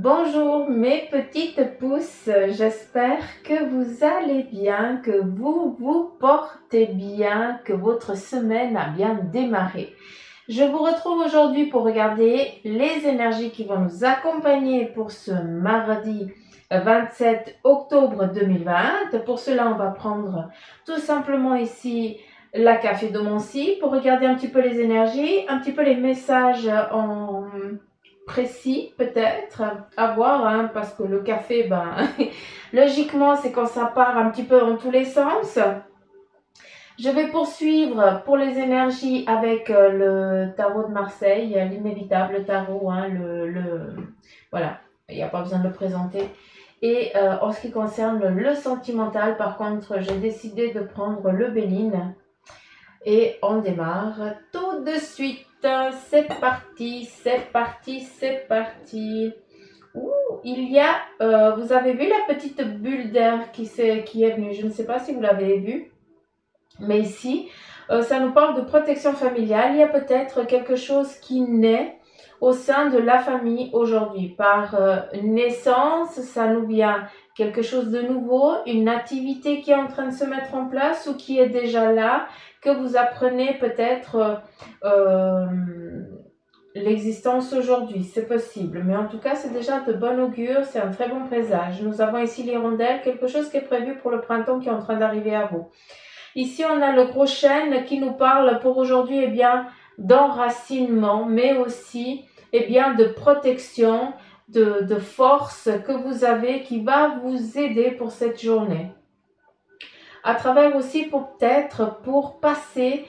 Bonjour mes petites pousses, j'espère que vous allez bien, que vous vous portez bien, que votre semaine a bien démarré. Je vous retrouve aujourd'hui pour regarder les énergies qui vont nous accompagner pour ce mardi 27 octobre 2020. Pour cela, on va prendre tout simplement ici la café de Moncy pour regarder un petit peu les énergies, un petit peu les messages en précis peut-être à voir, hein, parce que le café, logiquement c'est quand ça part un petit peu dans tous les sens. Je vais poursuivre pour les énergies avec le tarot de Marseille, l'inévitable tarot, hein, voilà, il n'y a pas besoin de le présenter. Et en ce qui concerne le sentimental, par contre, j'ai décidé de prendre le Béline. Et on démarre tout de suite. C'est parti, c'est parti, c'est parti. Ouh, il y a, vous avez vu la petite bulle d'air qui est venue. Je ne sais pas si vous l'avez vue, mais ici, ça nous parle de protection familiale. Il y a peut-être quelque chose qui naît au sein de la famille aujourd'hui. Par naissance, ça nous vient quelque chose de nouveau, une activité qui est en train de se mettre en place ou qui est déjà là, que vous apprenez peut-être l'existence aujourd'hui, c'est possible. Mais en tout cas, c'est déjà de bon augure, c'est un très bon présage. Nous avons ici l'hirondelle, quelque chose qui est prévu pour le printemps qui est en train d'arriver à vous. Ici, on a le gros chêne qui nous parle pour aujourd'hui, eh bien, d'enracinement, mais aussi, eh bien, de protection, de force que vous avez qui va vous aider pour cette journée. À travers aussi peut-être pour passer,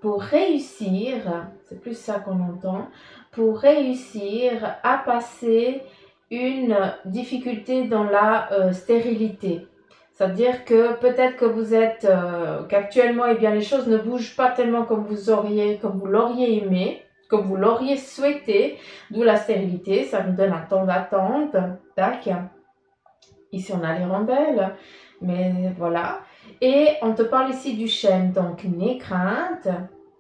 pour réussir, c'est plus ça qu'on entend, pour réussir à passer une difficulté dans la stérilité. C'est-à-dire que peut-être que vous êtes, qu'actuellement, eh bien, les choses ne bougent pas tellement comme vous l'auriez aimé, comme vous l'auriez souhaité, d'où la stérilité, ça nous donne un temps d'attente, tac. Ici, on a l'hirondelle, mais voilà. Et on te parle ici du chêne, donc n'aie crainte.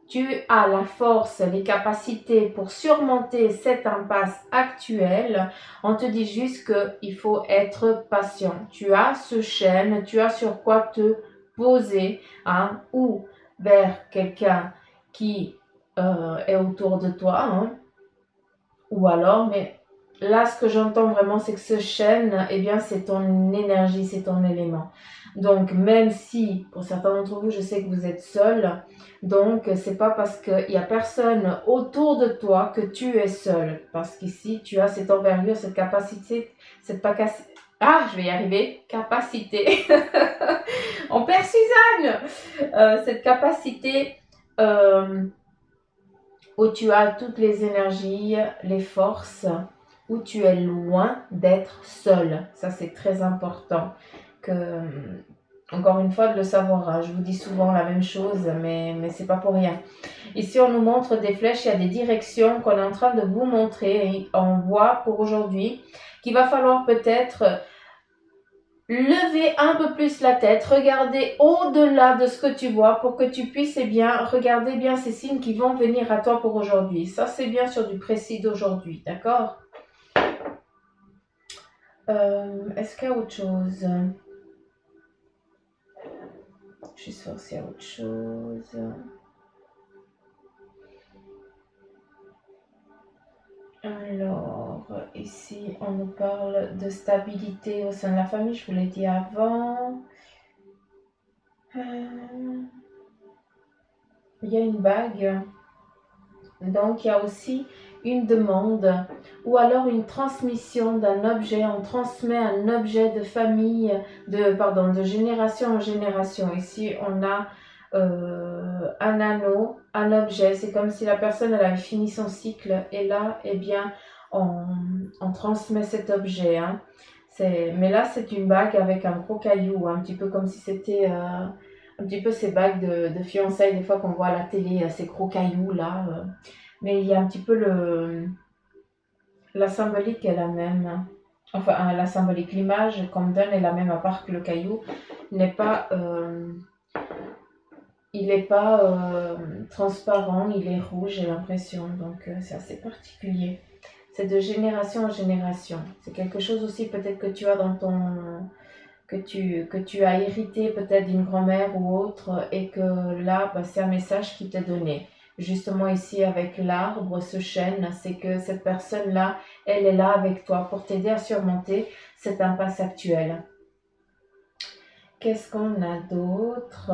Tu as la force, les capacités pour surmonter cette impasse actuelle. On te dit juste qu'il faut être patient. Tu as ce chêne, tu as sur quoi te poser, hein, ou vers quelqu'un qui est autour de toi, hein, ou alors, mais là, ce que j'entends vraiment, c'est que ce chêne, eh bien, c'est ton énergie, c'est ton élément. Donc, même si, pour certains d'entre vous, je sais que vous êtes seul, donc, c'est pas parce qu'il n'y a personne autour de toi que tu es seul. Parce qu'ici, tu as cette envergure, cette capacité, je vais y arriver. Capacité. On perd Suzanne. Cette capacité où tu as toutes les énergies, les forces, où tu es loin d'être seul. Ça, c'est très important. Encore une fois, de le savoir. Hein. Je vous dis souvent la même chose, mais c'est pas pour rien. Ici, on nous montre des flèches, il y a des directions qu'on est en train de vous montrer. Et on voit pour aujourd'hui qu'il va falloir peut-être lever un peu plus la tête, regarder au-delà de ce que tu vois pour que tu puisses regarder bien ces signes qui vont venir à toi pour aujourd'hui. Ça, c'est bien sur du précis d'aujourd'hui, d'accord? Est-ce qu'il y a autre chose? Je suis sûre qu'il y a autre chose. Alors, ici, on nous parle de stabilité au sein de la famille, je vous l'ai dit avant. Il y a une bague. Donc, il y a aussi une demande ou alors une transmission d'un objet. On transmet un objet de famille, de génération en génération. Ici, on a un anneau, un objet. C'est comme si la personne elle avait fini son cycle. Et là, eh bien, on transmet cet objet. Hein. Mais là, c'est une bague avec un gros caillou, un petit peu comme si c'était un petit peu ces bagues de fiançailles, des fois qu'on voit à la télé, ces gros cailloux là. Mais il y a un petit peu la symbolique est la même. Enfin, la symbolique, l'image qu'on me donne est la même, à part que le caillou n'est pas, il n'est pas transparent, il est rouge, j'ai l'impression. Donc, c'est assez particulier. c'est de génération en génération. C'est quelque chose aussi peut-être que tu as dans ton... que tu as hérité peut-être d'une grand-mère ou autre et que là, bah, c'est un message qui t'est donné. Justement ici avec l'arbre, ce chêne, c'est que cette personne-là, elle est là avec toi pour t'aider à surmonter cette impasse actuelle. Qu'est-ce qu'on a d'autre?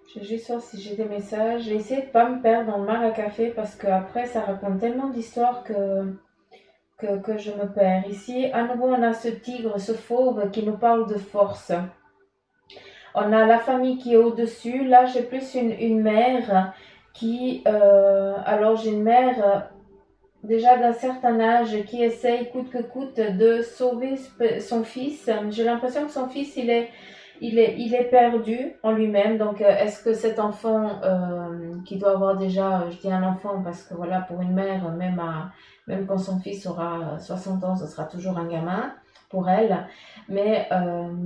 Je vais juste voir si j'ai des messages. J'ai essayé de ne pas me perdre dans le mar à café parce que après ça raconte tellement d'histoires que je me perds. Ici, à nouveau, on a ce tigre, ce fauve qui nous parle de force. On a la famille qui est au-dessus. Là, j'ai plus une mère qui... alors, j'ai une mère déjà d'un certain âge qui essaye coûte que coûte de sauver son fils. J'ai l'impression que son fils, il est perdu en lui-même. Donc, est-ce que cet enfant qui doit avoir déjà, je dis un enfant parce que voilà, pour une mère, même quand son fils aura 60 ans, ce sera toujours un gamin pour elle. Mais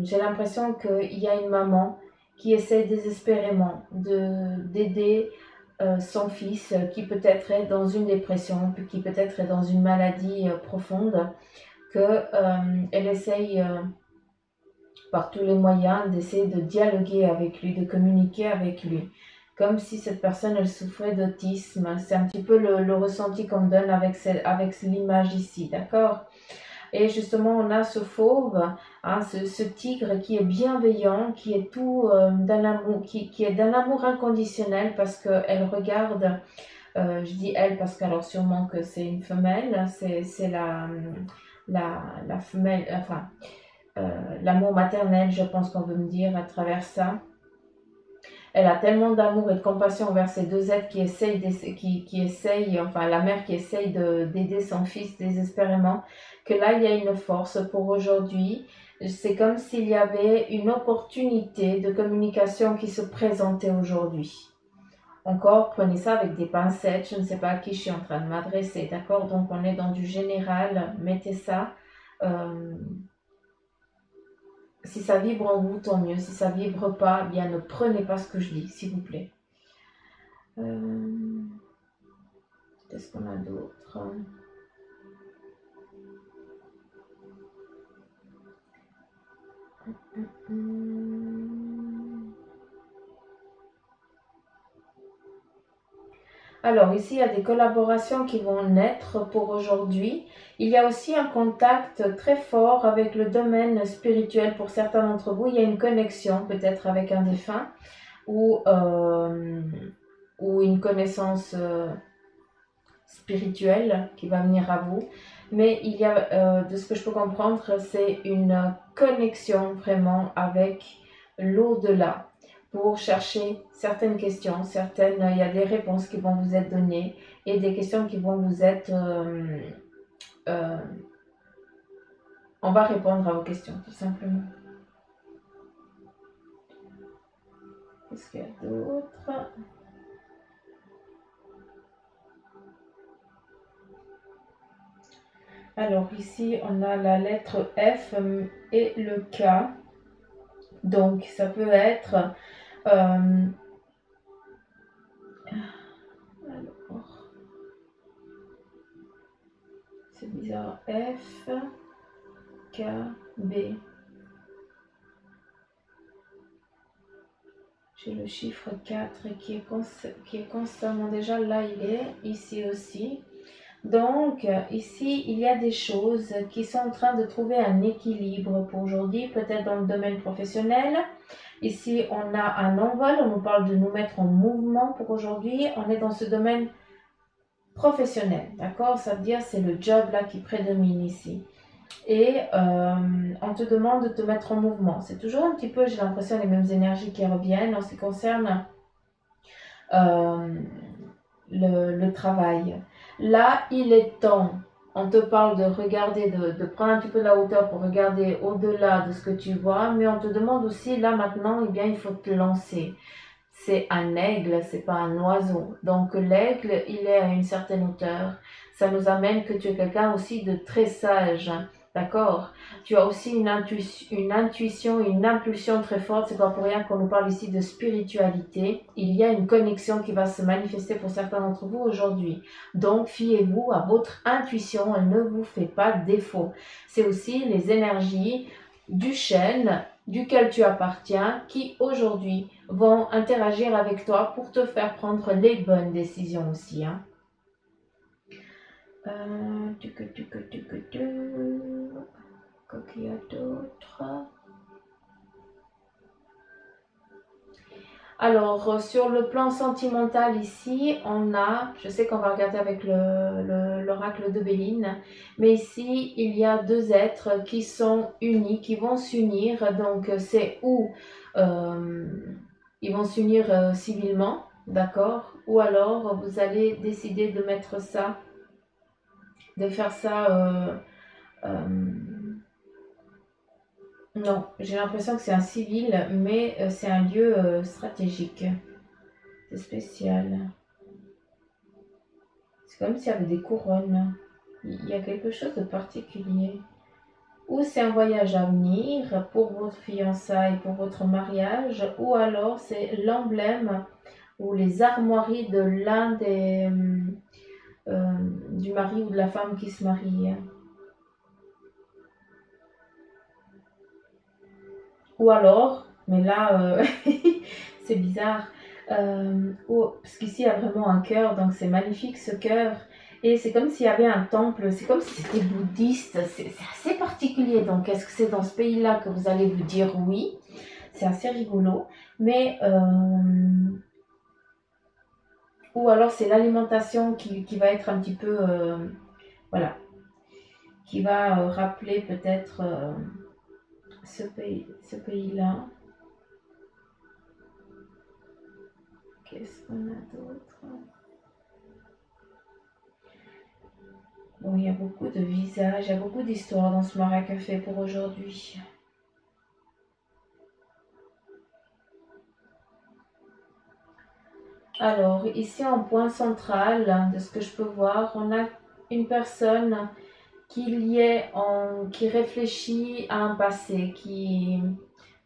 j'ai l'impression qu'il y a une maman qui essaie désespérément d'aider son fils qui peut-être est dans une dépression, qui peut-être est dans une maladie profonde, qu'elle essaye par tous les moyens d'essayer de dialoguer avec lui, de communiquer avec lui, comme si cette personne elle souffrait d'autisme. C'est un petit peu le ressenti qu'on me donne avec l'image ici, d'accord? Et justement, on a ce fauve, hein, ce tigre qui est bienveillant, qui est tout d'un amour, qui est d'un amour inconditionnel parce qu'elle regarde, je dis elle parce qu'alors sûrement que c'est une femelle, c'est la femelle, enfin, l'amour maternel, je pense qu'on veut me dire à travers ça. Elle a tellement d'amour et de compassion envers ces deux êtres qui essayent, enfin la mère qui essaye d'aider son fils désespérément, que là il y a une force pour aujourd'hui. C'est comme s'il y avait une opportunité de communication qui se présentait aujourd'hui. Encore, prenez ça avec des pincettes, je ne sais pas à qui je suis en train de m'adresser, d'accord? Donc on est dans du général, mettez ça. Si ça vibre en vous, tant mieux. Si ça vibre pas, bien ne prenez pas ce que je dis, s'il vous plaît. Qu'est-ce qu'on a d'autre? Alors ici, il y a des collaborations qui vont naître pour aujourd'hui. Il y a aussi un contact très fort avec le domaine spirituel pour certains d'entre vous. Il y a une connexion peut-être avec un défunt ou une connaissance spirituelle qui va venir à vous. Mais il y a, de ce que je peux comprendre, c'est une connexion vraiment avec l'au-delà pour chercher certaines questions, il y a des réponses qui vont vous être données et des questions qui vont vous être... on va répondre à vos questions, tout simplement. Qu'est-ce qu'il y a d'autre? Alors ici, on a la lettre F et le K. Donc, ça peut être... alors, c'est bizarre. F, K, B. J'ai le chiffre 4 qui est constamment déjà là, il est ici aussi. Donc, ici, il y a des choses qui sont en train de trouver un équilibre pour aujourd'hui, peut-être dans le domaine professionnel. Ici, on a un envol, on nous parle de nous mettre en mouvement pour aujourd'hui. On est dans ce domaine professionnel, d'accord? Ça veut dire c'est le job là qui prédomine ici. Et on te demande de te mettre en mouvement. C'est toujours un petit peu, j'ai l'impression, les mêmes énergies qui reviennent en ce qui concerne le travail. Là, il est temps. On te parle de regarder, de prendre un petit peu de la hauteur pour regarder au-delà de ce que tu vois, mais on te demande aussi, là maintenant, eh bien, il faut te lancer. C'est un aigle, c'est pas un oiseau. Donc l'aigle, il est à une certaine hauteur. Ça nous amène que tu es quelqu'un aussi de très sage, D'accord? Tu as aussi une intuition, une impulsion très forte. C'est pas pour rien qu'on nous parle ici de spiritualité. Il y a une connexion qui va se manifester pour certains d'entre vous aujourd'hui. Donc, fiez-vous à votre intuition. Elle ne vous fait pas défaut. C'est aussi les énergies du chêne duquel tu appartiens qui aujourd'hui vont interagir avec toi pour te faire prendre les bonnes décisions aussi, hein. Qu'est-ce qu'il y a d'autre? Alors, sur le plan sentimental ici, on a, je sais qu'on va regarder avec l'oracle de Béline, mais ici, il y a deux êtres qui sont unis, qui vont s'unir. Donc, c'est où ils vont s'unir civilement, d'accord? Ou alors, vous allez décider de mettre ça, de faire ça... non, j'ai l'impression que c'est un civil, mais c'est un lieu stratégique. C'est spécial. C'est comme s'il y avait des couronnes. Il y a quelque chose de particulier. Ou c'est un voyage à venir pour votre fiançailles, pour votre mariage, ou alors c'est l'emblème ou les armoiries de l'un des du mari ou de la femme qui se marie. Ou alors, mais là, c'est bizarre, parce qu'ici il y a vraiment un cœur, donc c'est magnifique ce cœur. Et c'est comme s'il y avait un temple, c'est comme si c'était bouddhiste, c'est assez particulier. Donc est-ce que c'est dans ce pays-là que vous allez vous dire oui? C'est assez rigolo. Mais, ou alors c'est l'alimentation qui va être un petit peu, voilà, qui va rappeler peut-être ce pays-là. Qu'est-ce qu'on a d'autre? Bon, il y a beaucoup de visages, il y a beaucoup d'histoires dans ce Mara Café pour aujourd'hui. Alors, ici en point central, de ce que je peux voir, on a une personne qui réfléchit à un passé,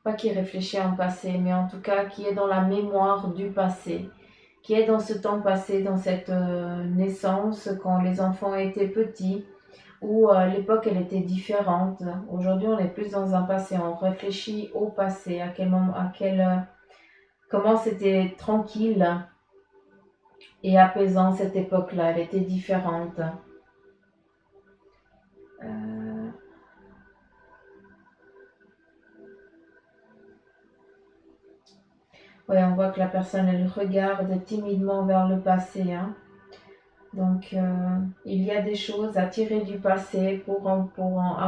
pas qui réfléchit à un passé, mais en tout cas qui est dans la mémoire du passé, qui est dans ce temps passé, dans cette naissance, quand les enfants étaient petits, où l'époque elle était différente. Aujourd'hui, on est plus dans un passé, on réfléchit au passé, à quel moment, comment c'était tranquille et apaisant cette époque-là, elle était différente. Ouais, on voit que la personne elle regarde timidement vers le passé, hein. Donc, il y a des choses à tirer du passé à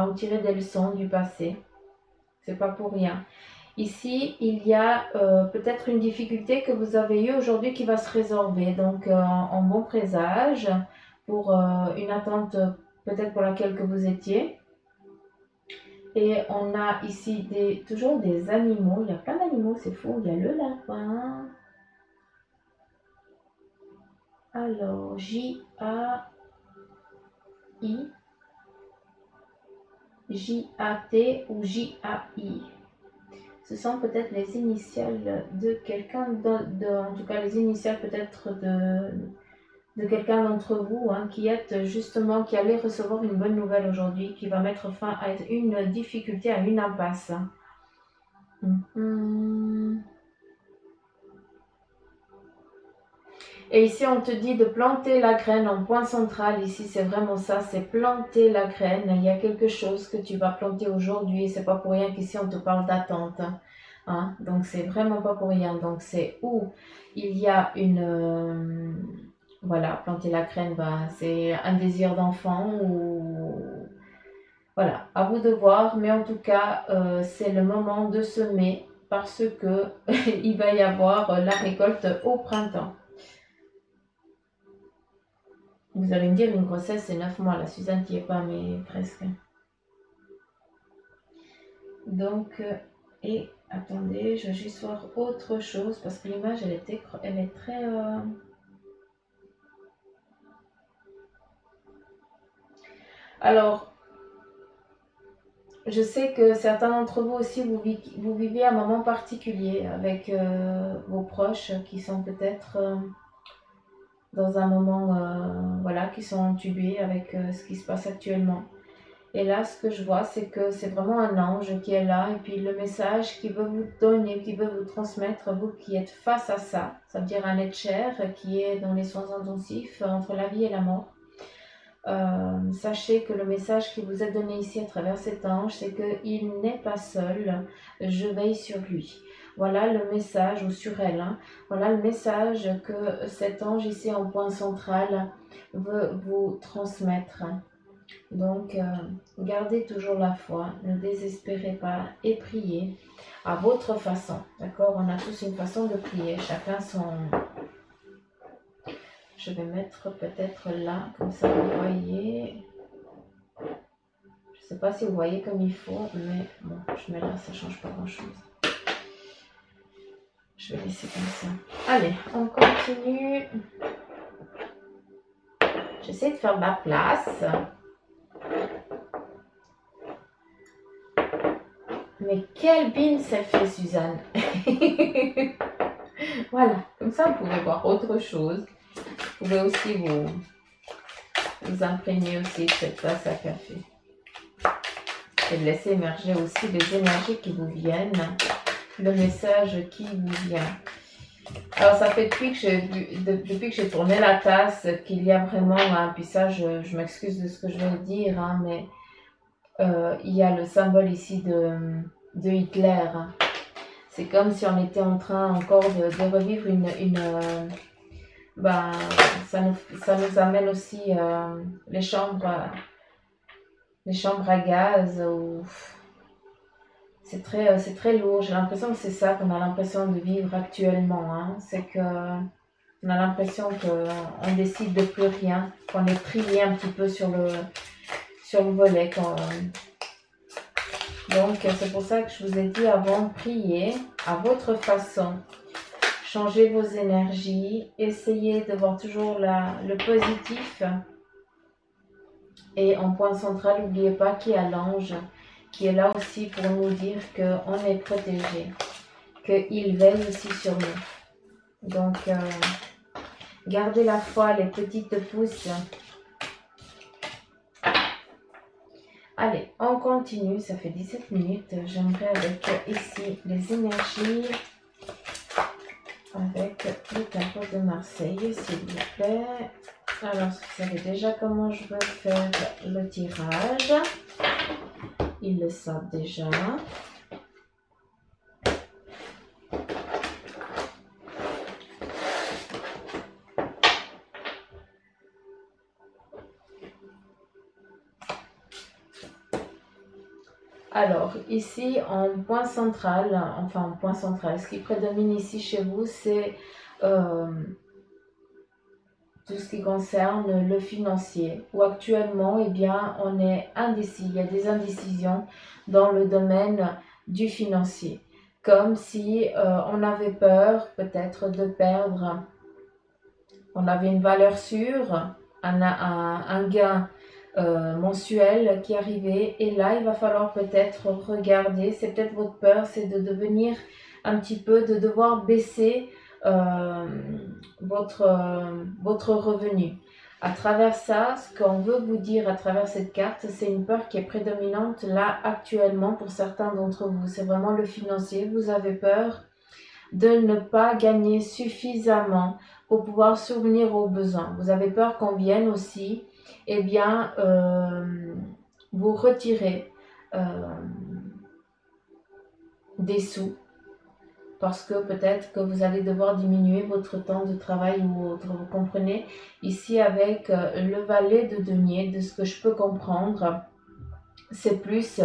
en tirer des leçons du passé. C'est pas pour rien. Ici, il y a peut-être une difficulté que vous avez eue aujourd'hui qui va se résorber. Donc, en bon présage pour une attente peut-être pour laquelle que vous étiez. Et on a ici toujours des animaux. Il y a plein d'animaux, c'est fou. Il y a le lapin. Alors, J-A-I. J-A-T ou J-A-I. Ce sont peut-être les initiales de quelqu'un, en tout cas les initiales peut-être de quelqu'un d'entre vous, hein, qui allait recevoir une bonne nouvelle aujourd'hui, qui va mettre fin à une difficulté, à une impasse. Et ici, on te dit de planter la graine en point central. Ici, c'est vraiment ça, c'est planter la graine. Il y a quelque chose que tu vas planter aujourd'hui. C'est pas pour rien qu'ici, on te parle d'attente. Hein? Donc, c'est vraiment pas pour rien. Donc, c'est où il y a voilà, planter la graine, ben, c'est un désir d'enfant ou... Voilà, à vous de voir. Mais en tout cas, c'est le moment de semer parce que il va y avoir la récolte au printemps. Vous allez me dire, une grossesse, c'est 9 mois. La Suzanne n'y est pas, mais presque. Donc, et attendez, je vais juste voir autre chose parce que l'image, elle est très... Alors, je sais que certains d'entre vous aussi, vous vivez un moment particulier avec vos proches qui sont peut-être dans un moment, voilà, qui sont entubés avec ce qui se passe actuellement. Et là, ce que je vois, c'est que c'est vraiment un ange qui est là, et puis le message qu'il veut vous donner, qu'il veut vous transmettre, vous qui êtes face à ça, ça veut dire un être cher qui est dans les soins intensifs entre la vie et la mort. Sachez que le message qui vous est donné ici à travers cet ange, c'est qu'il n'est pas seul, je veille sur lui. Voilà le message, ou sur elle, hein. Voilà le message que cet ange ici en point central veut vous transmettre. Donc, gardez toujours la foi, ne désespérez pas et priez à votre façon. D'accord? On a tous une façon de prier, chacun son... Je vais mettre peut-être là, comme ça vous voyez. Je ne sais pas si vous voyez comme il faut, mais bon, je mets là, ça ne change pas grand-chose. Je vais laisser comme ça. Allez, on continue. J'essaie de faire de la place. Mais quelle bine ça fait, Suzanne. Voilà, comme ça vous pouvez voir autre chose. Vous pouvez aussi vous imprégner aussi de cette tasse à café. Et de laisser émerger aussi les énergies qui vous viennent, le message qui vous vient. Alors ça fait depuis que j'ai tourné la tasse qu'il y a vraiment, hein, puis ça je m'excuse de ce que je vais dire, hein, mais il y a le symbole ici de Hitler. C'est comme si on était en train encore de revivre ben, ça nous amène aussi les chambres à gaz. C'est très lourd. J'ai l'impression que c'est ça qu'on a l'impression de vivre actuellement, hein. C'est que on a l'impression qu'on décide de plus rien, qu'on est prié un petit peu sur le volet. Donc c'est pour ça que je vous ai dit avant, priez à votre façon. Changez vos énergies, essayez de voir toujours le positif. Et en point central, n'oubliez pas qu'il y a l'ange qui est là aussi pour nous dire qu'on est protégé, qu'il veille aussi sur nous. Donc, gardez la foi, les petites pousses. Allez, on continue, ça fait 17 minutes. J'aimerais avec ici les énergies. Avec le tarot de Marseille, s'il vous plaît. Alors, vous savez déjà comment je veux faire le tirage. Ils le savent déjà. Alors, ici, en point central, ce qui prédomine ici chez vous, c'est tout ce qui concerne le financier, où actuellement, eh bien, on est indécis. Il y a des indécisions dans le domaine du financier. Comme si on avait peur peut-être de perdre, on avait une valeur sûre, un gain mensuel qui arrivait, et là il va falloir peut-être regarder, c'est peut-être votre peur, c'est de devenir un petit peu, de devoir baisser votre revenu. À travers ça, ce qu'on veut vous dire à travers cette carte, c'est une peur qui est prédominante là actuellement pour certains d'entre vous. C'est vraiment le financier. Vous avez peur de ne pas gagner suffisamment pour pouvoir subvenir aux besoins. Vous avez peur qu'on vienne aussi, eh bien, vous retirer des sous, parce que peut-être que vous allez devoir diminuer votre temps de travail ou autre. Vous comprenez? Ici, avec le valet de denier, de ce que je peux comprendre, c'est plus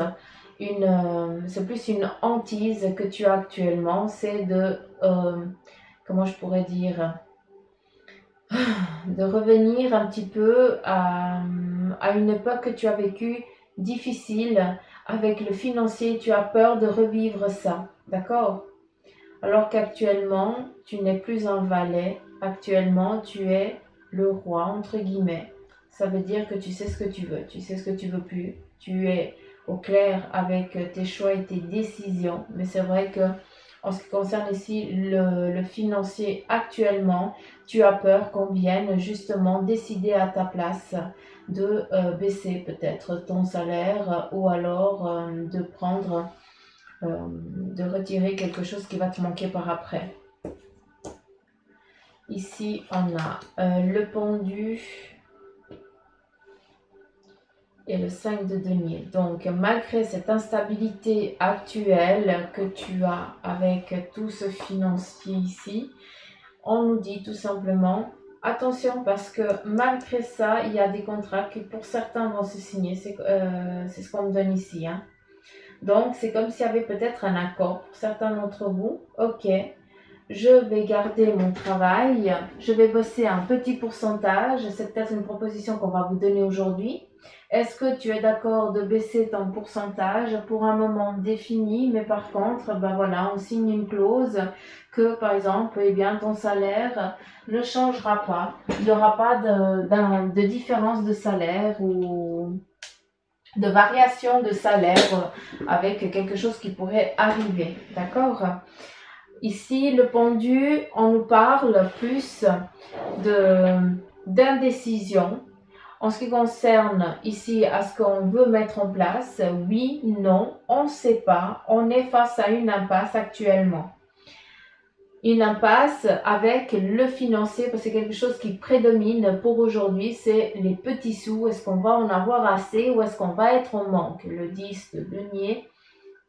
une hantise que tu as actuellement. C'est de, comment je pourrais dire, de revenir un petit peu à une époque que tu as vécue difficile avec le financier. Tu as peur de revivre ça, d'accord? Alors qu'actuellement, tu n'es plus un valet. Actuellement, tu es le roi, entre guillemets. Ça veut dire que tu sais ce que tu veux, tu sais ce que tu veux plus. Tu es au clair avec tes choix et tes décisions. Mais c'est vrai que en ce qui concerne ici le financier actuellement, tu as peur qu'on vienne justement décider à ta place de baisser peut-être ton salaire ou alors de prendre, de retirer quelque chose qui va te manquer par après. Ici, on a le pendu et le 5 de denier. Donc, malgré cette instabilité actuelle que tu as avec tout ce financier ici, on nous dit tout simplement, attention parce que malgré ça, il y a des contrats qui pour certains vont se signer. C'est ce qu'on me donne ici. Hein. Donc, c'est comme s'il y avait peut-être un accord pour certains d'entre vous. Ok, je vais garder mon travail, je vais bosser un petit pourcentage. C'est peut-être une proposition qu'on va vous donner aujourd'hui. Est-ce que tu es d'accord de baisser ton pourcentage pour un moment défini, mais par contre, ben voilà, on signe une clause que, par exemple, eh bien, ton salaire ne changera pas. Il n'y aura pas de différence de salaire ou de variation de salaire avec quelque chose qui pourrait arriver. D'accord ? Ici, le pendu, on nous parle plus d'indécision. En ce qui concerne ici à ce qu'on veut mettre en place, oui, non, on ne sait pas. On est face à une impasse actuellement. Une impasse avec le financier, parce que c'est quelque chose qui prédomine pour aujourd'hui, c'est les petits sous. Est-ce qu'on va en avoir assez ou est-ce qu'on va être en manque? Le 10 de denier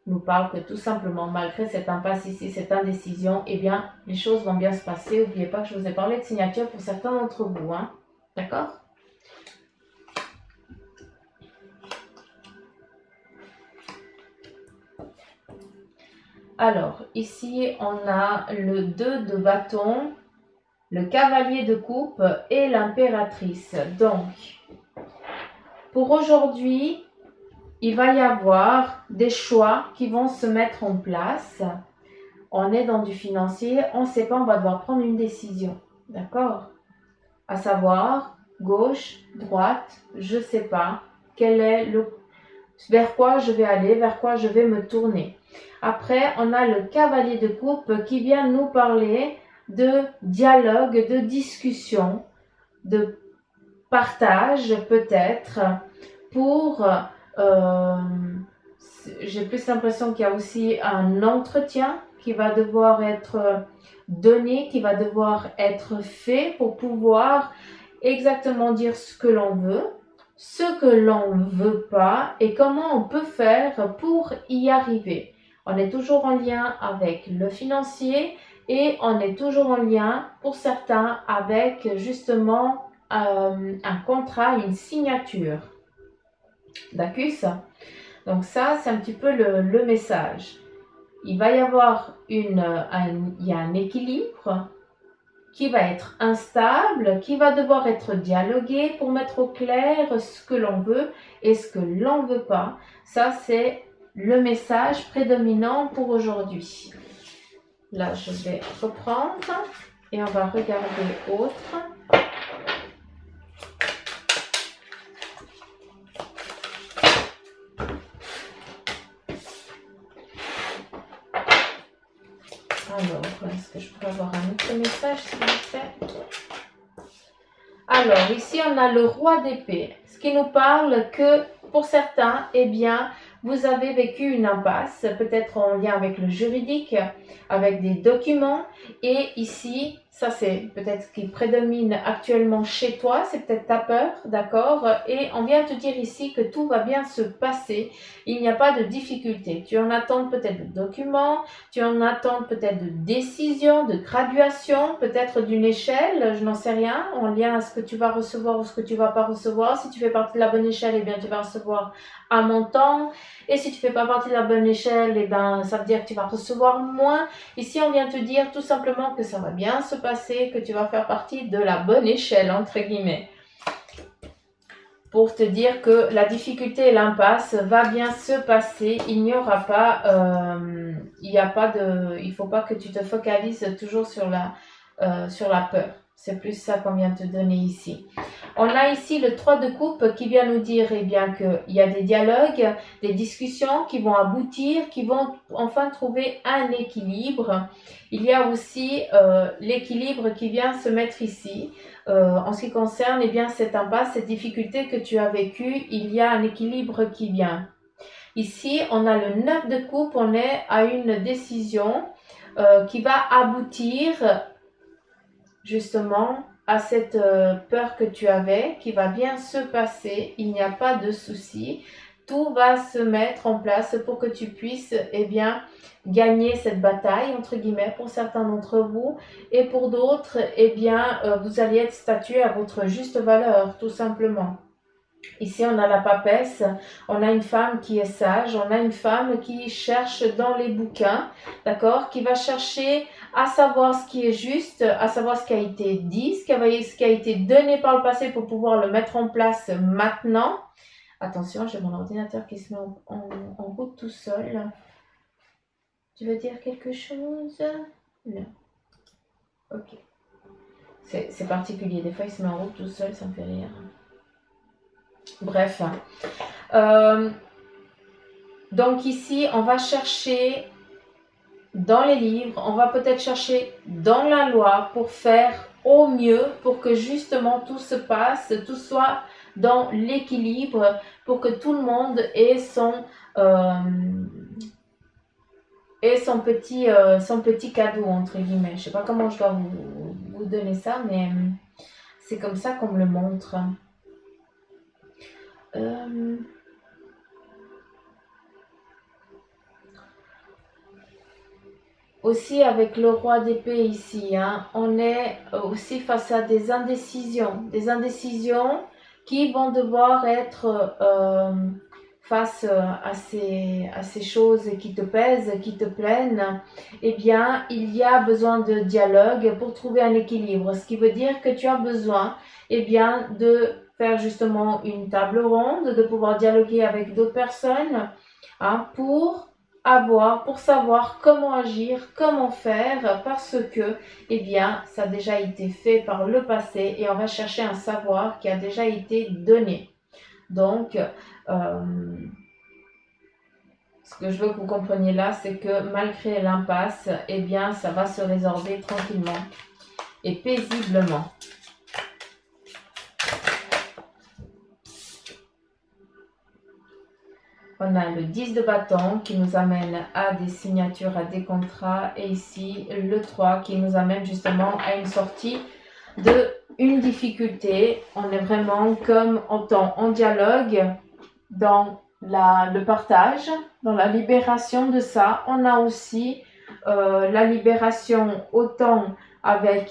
nous parle que tout simplement, malgré cette impasse ici, cette indécision, eh bien, les choses vont bien se passer. N'oubliez pas que je vous ai parlé de signature pour certains d'entre vous. Hein? D'accord? Alors, ici, on a le 2 de bâton, le cavalier de coupe et l'impératrice. Donc, pour aujourd'hui, il va y avoir des choix qui vont se mettre en place. On est dans du financier, on ne sait pas, on va devoir prendre une décision. D'accord? À savoir, gauche, droite, je ne sais pas, vers quoi je vais aller, vers quoi je vais me tourner. Après, on a le cavalier de coupe qui vient nous parler de dialogue, de discussion, de partage peut-être pour... j'ai plus l'impression qu'il y a aussi un entretien qui va devoir être donné, qui va devoir être fait pour pouvoir exactement dire ce que l'on veut, ce que l'on ne veut pas et comment on peut faire pour y arriver. On est toujours en lien avec le financier et on est toujours en lien pour certains avec justement un contrat, une signature. D'accord? Donc ça, c'est un petit peu le message. Il va y avoir il y a un équilibre qui va être instable, qui va devoir être dialogué pour mettre au clair ce que l'on veut et ce que l'on ne veut pas. Ça, c'est le message prédominant pour aujourd'hui. Là, je vais reprendre et on va regarder autre. Alors, est-ce que je peux avoir un autre message, s'il vous plaît? Alors, ici, on a le roi d'épée, ce qui nous parle que, pour certains, eh bien, vous avez vécu une impasse, peut-être en lien avec le juridique, avec des documents, et ici, ça c'est peut-être ce qui prédomine actuellement chez toi, c'est peut-être ta peur, d'accord? Et on vient te dire ici que tout va bien se passer, il n'y a pas de difficulté. Tu en attends peut-être de documents, tu en attends peut-être de décisions, de graduation, peut-être d'une échelle, je n'en sais rien, en lien à ce que tu vas recevoir ou ce que tu ne vas pas recevoir. Si tu fais partie de la bonne échelle, eh bien tu vas recevoir un montant. Et si tu ne fais pas partie de la bonne échelle, eh bien, ça veut dire que tu vas recevoir moins. Ici, on vient te dire tout simplement que ça va bien se passer, que tu vas faire partie de la bonne échelle, entre guillemets. Pour te dire que la difficulté et l'impasse va bien se passer. Il n'y aura pas, il faut pas que tu te focalises toujours sur la peur. C'est plus ça qu'on vient te donner ici. On a ici le 3 de coupe qui vient nous dire eh bien qu'il y a des dialogues, des discussions qui vont aboutir, qui vont enfin trouver un équilibre. Il y a aussi l'équilibre qui vient se mettre ici. En ce qui concerne eh bien, cette impasse, cette difficulté que tu as vécue, il y a un équilibre qui vient. Ici, on a le 9 de coupe, on est à une décision qui va aboutir justement à cette peur que tu avais, qui va bien se passer, il n'y a pas de souci. Tout va se mettre en place pour que tu puisses eh bien, gagner cette bataille, entre guillemets, pour certains d'entre vous. Et pour d'autres, eh bien, vous allez être statué à votre juste valeur, tout simplement. Ici, on a la papesse, on a une femme qui est sage, on a une femme qui cherche dans les bouquins, d'accord, qui va chercher à savoir ce qui est juste, à savoir ce qui a été dit, ce qui a été donné par le passé pour pouvoir le mettre en place maintenant. Attention, j'ai mon ordinateur qui se met en route tout seul. Tu veux dire quelque chose? Non. Ok. C'est particulier, des fois il se met en route tout seul, ça me fait rire. Bref. Donc ici, on va chercher dans les livres, on va peut-être chercher dans la loi pour faire au mieux, pour que justement tout se passe, tout soit dans l'équilibre, pour que tout le monde ait son petit cadeau, entre guillemets. Je ne sais pas comment je dois vous donner ça, mais c'est comme ça qu'on me le montre. Aussi avec le roi d'épée ici, hein, on est aussi face à des indécisions qui vont devoir être face à ces choses qui te pèsent, qui te plaignent. Eh bien, il y a besoin de dialogue pour trouver un équilibre, ce qui veut dire que tu as besoin eh bien, de faire justement une table ronde, de pouvoir dialoguer avec d'autres personnes hein, pour savoir comment agir, comment faire, parce que, eh bien, ça a déjà été fait par le passé et on va chercher un savoir qui a déjà été donné. Donc, ce que je veux que vous compreniez là, c'est que malgré l'impasse, eh bien, ça va se résorber tranquillement et paisiblement. On a le 10 de bâton qui nous amène à des signatures, à des contrats. Et ici, le 3 qui nous amène justement à une sortie de une difficulté. On est vraiment comme en dialogue dans le partage, dans la libération de ça. On a aussi la libération autant avec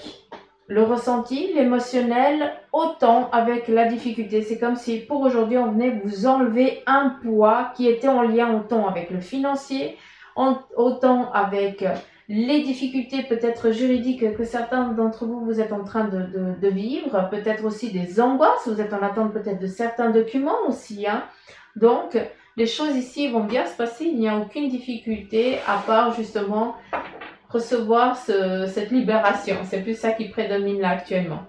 le ressenti, l'émotionnel, autant avec la difficulté. C'est comme si pour aujourd'hui, on venait vous enlever un poids qui était en lien autant avec le financier, autant avec les difficultés peut-être juridiques que certains d'entre vous, vous êtes en train de vivre, peut-être aussi des angoisses, vous êtes en attente peut-être de certains documents aussi. Hein. Donc, les choses ici vont bien se passer, il n'y a aucune difficulté à part justement recevoir cette libération. C'est plus ça qui prédomine là actuellement.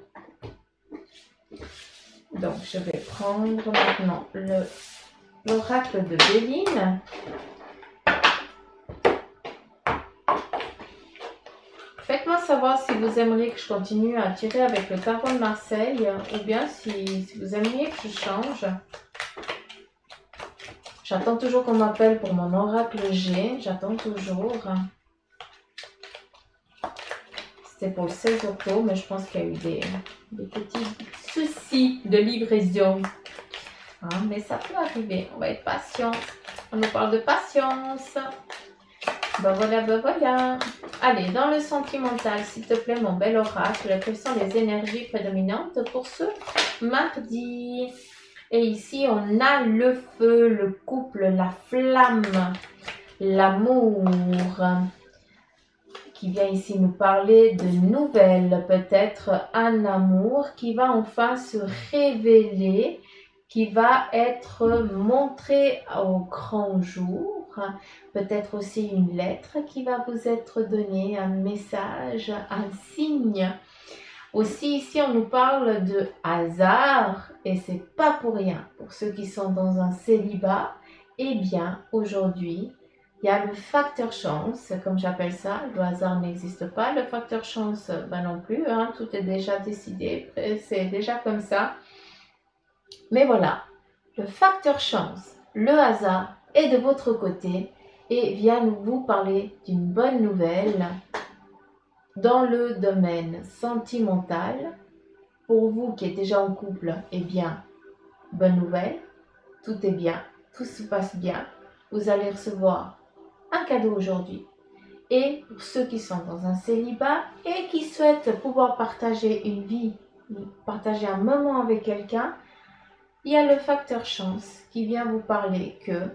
Donc, je vais prendre maintenant l'oracle de Béline. Faites-moi savoir si vous aimeriez que je continue à tirer avec le tarot de Marseille ou bien si vous aimeriez que je change. J'attends toujours qu'on m'appelle pour mon oracle G. J'attends toujours. C'était pour le 16 octobre, mais je pense qu'il y a eu des petits soucis de livraison. Hein, mais ça peut arriver. On va être patient. On nous parle de patience. Ben voilà, ben voilà. Allez, dans le sentimental, s'il te plaît, mon bel oracle, quelles sont les énergies prédominantes pour ce mardi? Et ici, on a le feu, le couple, la flamme, l'amour, qui vient ici nous parler de nouvelles, peut-être un amour qui va enfin se révéler, qui va être montré au grand jour, peut-être aussi une lettre qui va vous être donnée, un message, un signe. Aussi, ici, on nous parle de hasard et c'est pas pour rien. Pour ceux qui sont dans un célibat, eh bien, aujourd'hui, il y a le facteur chance, comme j'appelle ça. Le hasard n'existe pas. Le facteur chance, ben non plus. Hein, tout est déjà décidé. C'est déjà comme ça. Mais voilà, le facteur chance, le hasard est de votre côté et vient vous parler d'une bonne nouvelle dans le domaine sentimental. Pour vous qui êtes déjà en couple, eh bien, bonne nouvelle, tout est bien, tout se passe bien. Vous allez recevoir un cadeau aujourd'hui. Et pour ceux qui sont dans un célibat et qui souhaitent pouvoir partager une vie, partager un moment avec quelqu'un, il y a le facteur chance qui vient vous parler que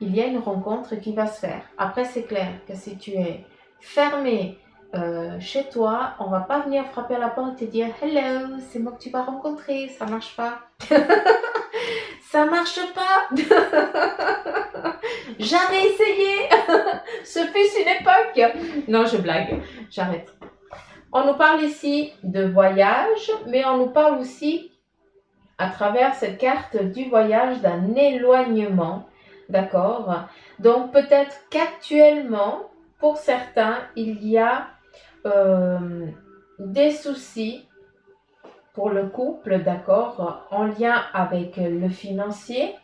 il y a une rencontre qui va se faire. Après, c'est clair que si tu es fermé chez toi, on va pas venir frapper à la porte et dire hello, c'est moi que tu vas rencontrer. Ça marche pas. Ça marche pas. J'avais essayé. Ce fut une époque. Non, je blague. J'arrête. On nous parle ici de voyage, mais on nous parle aussi à travers cette carte du voyage d'un éloignement. D'accord? Donc peut-être qu'actuellement, pour certains, il y a des soucis pour le couple, d'accord, en lien avec le financier,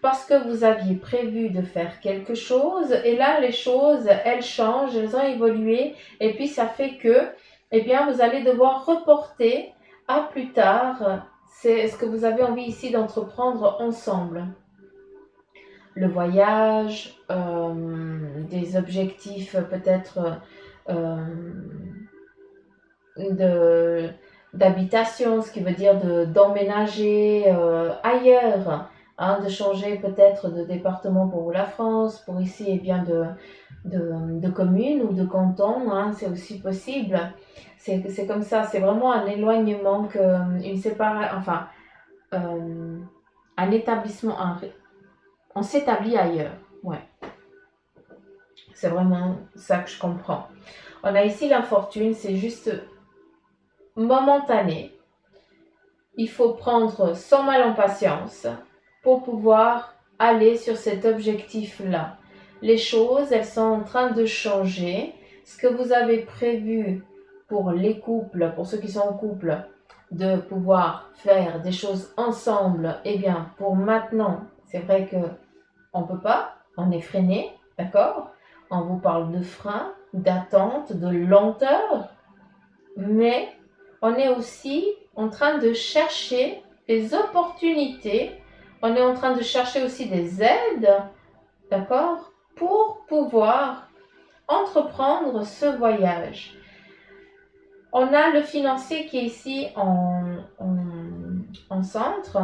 parce que vous aviez prévu de faire quelque chose et là les choses elles changent, elles ont évolué et puis ça fait que, eh bien, vous allez devoir reporter à plus tard. C'est ce que vous avez envie ici d'entreprendre ensemble. Le voyage, des objectifs peut-être d'habitation, ce qui veut dire d'emménager ailleurs, hein, de changer peut-être de département pour la France, pour ici, et bien de commune ou de canton, hein, c'est aussi possible. C'est comme ça, c'est vraiment un éloignement, une séparation, enfin, un établissement, on s'établit ailleurs, ouais. C'est vraiment ça que je comprends. On a ici l'infortune, c'est juste momentané. Il faut prendre son mal en patience pour pouvoir aller sur cet objectif-là. Les choses, elles sont en train de changer. Ce que vous avez prévu pour les couples, pour ceux qui sont en couple, de pouvoir faire des choses ensemble, eh bien, pour maintenant, c'est vrai que on peut pas, on est freiné, d'accord? On vous parle de frein, d'attente, de lenteur, mais on est aussi en train de chercher des opportunités, on est en train de chercher aussi des aides, d'accord, pour pouvoir entreprendre ce voyage. On a le financier qui est ici en centre.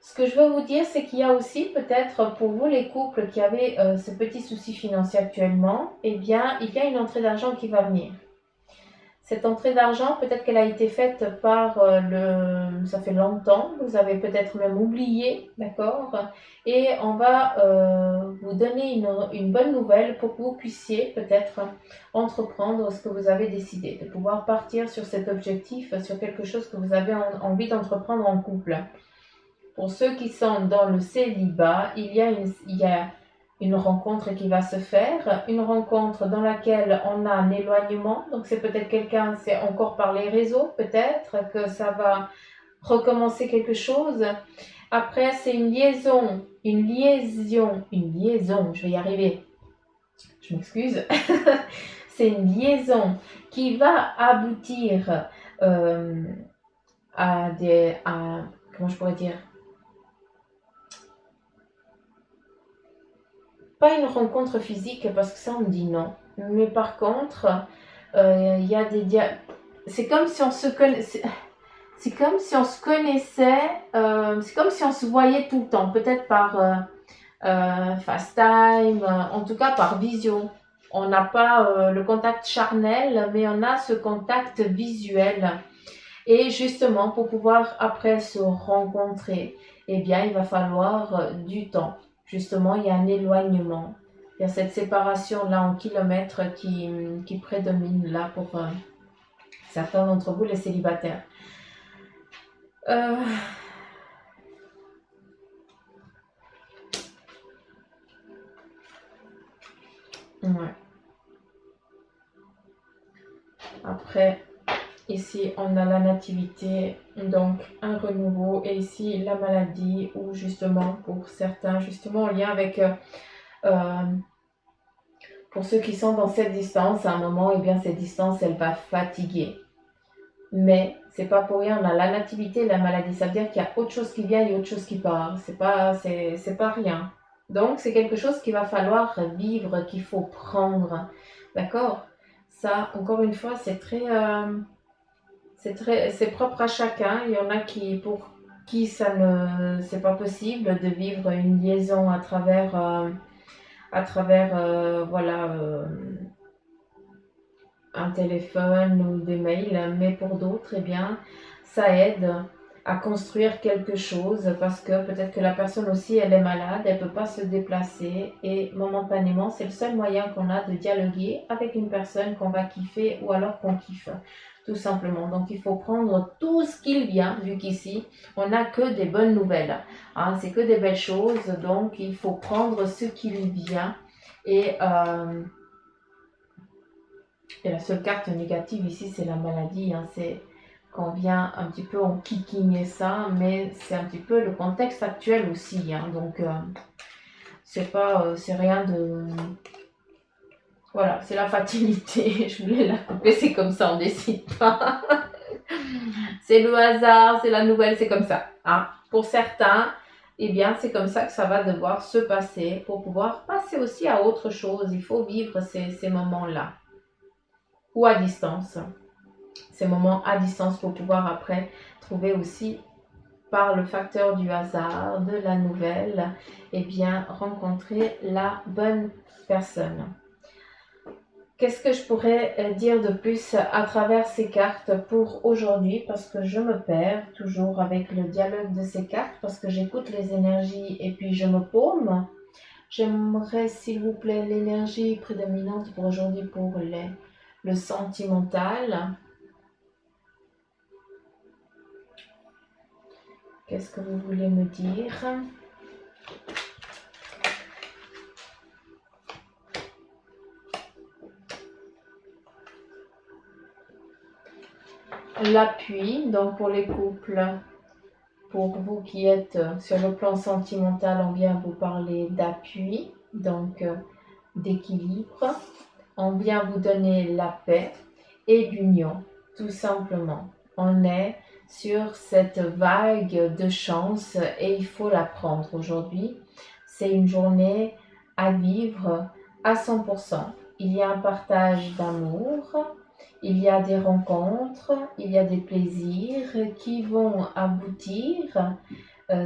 Ce que je veux vous dire, c'est qu'il y a aussi peut-être pour vous les couples qui avaient ce petit souci financier actuellement, eh bien, il y a une entrée d'argent qui va venir. Cette entrée d'argent, peut-être qu'elle a été faite par ça fait longtemps, vous avez peut-être même oublié, d'accord? Et on va vous donner une bonne nouvelle pour que vous puissiez peut-être entreprendre ce que vous avez décidé, de pouvoir partir sur cet objectif, sur quelque chose que vous avez envie d'entreprendre en couple. Pour ceux qui sont dans le célibat, il y a une rencontre qui va se faire, une rencontre dans laquelle on a un éloignement, donc c'est peut-être quelqu'un, c'est encore par les réseaux, peut-être que ça va recommencer quelque chose. Après, c'est une liaison, je vais y arriver, je m'excuse, c'est une liaison qui va aboutir comment je pourrais dire, pas une rencontre physique parce que ça on me dit non, mais par contre il y a c'est comme si on se connaissait, c'est comme si on se connaissait, c'est comme si on se voyait tout le temps, peut-être par FaceTime, en tout cas par visio. On n'a pas le contact charnel, mais on a ce contact visuel. Et justement, pour pouvoir après se rencontrer, eh bien, il va falloir du temps. Justement, il y a un éloignement. Il y a cette séparation là en kilomètres qui prédomine là pour certains d'entre vous les célibataires. Ouais. Après, ici, on a la nativité, donc un renouveau, et ici, la maladie, ou justement, pour certains, justement, en lien avec, pour ceux qui sont dans cette distance, à un moment, eh bien, cette distance, elle va fatiguer. Mais c'est pas pour rien, on a la nativité et la maladie. Ça veut dire qu'il y a autre chose qui vient et autre chose qui part. C'est pas rien. Donc, c'est quelque chose qu'il va falloir vivre, qu'il faut prendre. D'accord? Ça, encore une fois, c'est propre à chacun. Il y en a pour qui c'est pas possible de vivre une liaison à travers, voilà, un téléphone ou des mails, mais pour d'autres, eh bien, ça aide à construire quelque chose parce que peut-être que la personne aussi, elle est malade, elle peut pas se déplacer et momentanément, c'est le seul moyen qu'on a de dialoguer avec une personne qu'on va kiffer ou alors qu'on kiffe, tout simplement. Donc, il faut prendre tout ce qu'il vient, vu qu'ici, on n'a que des bonnes nouvelles. Hein, c'est que des belles choses, donc il faut prendre ce qu'il vient et... Et la seule carte négative ici, c'est la maladie. Hein. C'est qu'on vient un petit peu enquiquiner ça, mais c'est un petit peu le contexte actuel aussi. Hein. Donc, c'est rien de... Voilà, c'est la fatalité. Je voulais la couper, c'est comme ça, on décide pas. C'est le hasard, c'est la nouvelle, c'est comme ça. Hein. Pour certains, eh bien, c'est comme ça que ça va devoir se passer pour pouvoir passer aussi à autre chose. Il faut vivre ces moments-là. Ou à distance. Ces moments à distance pour pouvoir après trouver aussi par le facteur du hasard, de la nouvelle, et bien rencontrer la bonne personne. Qu'est-ce que je pourrais dire de plus à travers ces cartes pour aujourd'hui, parce que je me perds toujours avec le dialogue de ces cartes, parce que j'écoute les énergies et puis je me paume. J'aimerais s'il vous plaît l'énergie prédominante pour aujourd'hui pour le sentimental. Qu'est-ce que vous voulez me dire? L'appui, donc pour les couples, pour vous qui êtes sur le plan sentimental, on vient vous parler d'appui, donc d'équilibre. On vient vous donner la paix et l'union, tout simplement. On est sur cette vague de chance et il faut la prendre aujourd'hui. C'est une journée à vivre à 100%. Il y a un partage d'amour, il y a des rencontres, il y a des plaisirs qui vont aboutir.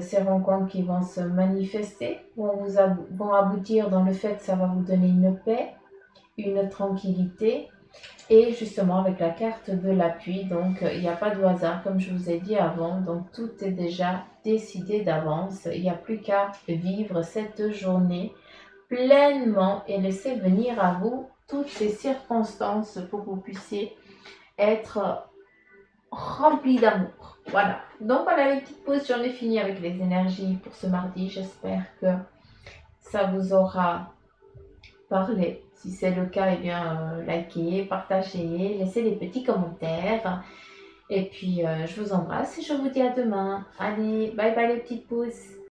Ces rencontres qui vont se manifester vont aboutir dans le fait que ça va vous donner une paix, une tranquillité et justement avec la carte de l'appui, donc il n'y a pas de hasard comme je vous ai dit avant, donc tout est déjà décidé d'avance, il n'y a plus qu'à vivre cette journée pleinement et laisser venir à vous toutes ces circonstances pour que vous puissiez être rempli d'amour. Voilà, donc voilà les petites pauses, j'en ai fini avec les énergies pour ce mardi, j'espère que ça vous aura parlé. Si c'est le cas, eh bien, likez, partagez, laissez des petits commentaires. Et puis, je vous embrasse et je vous dis à demain. Allez, bye bye les petites pouces.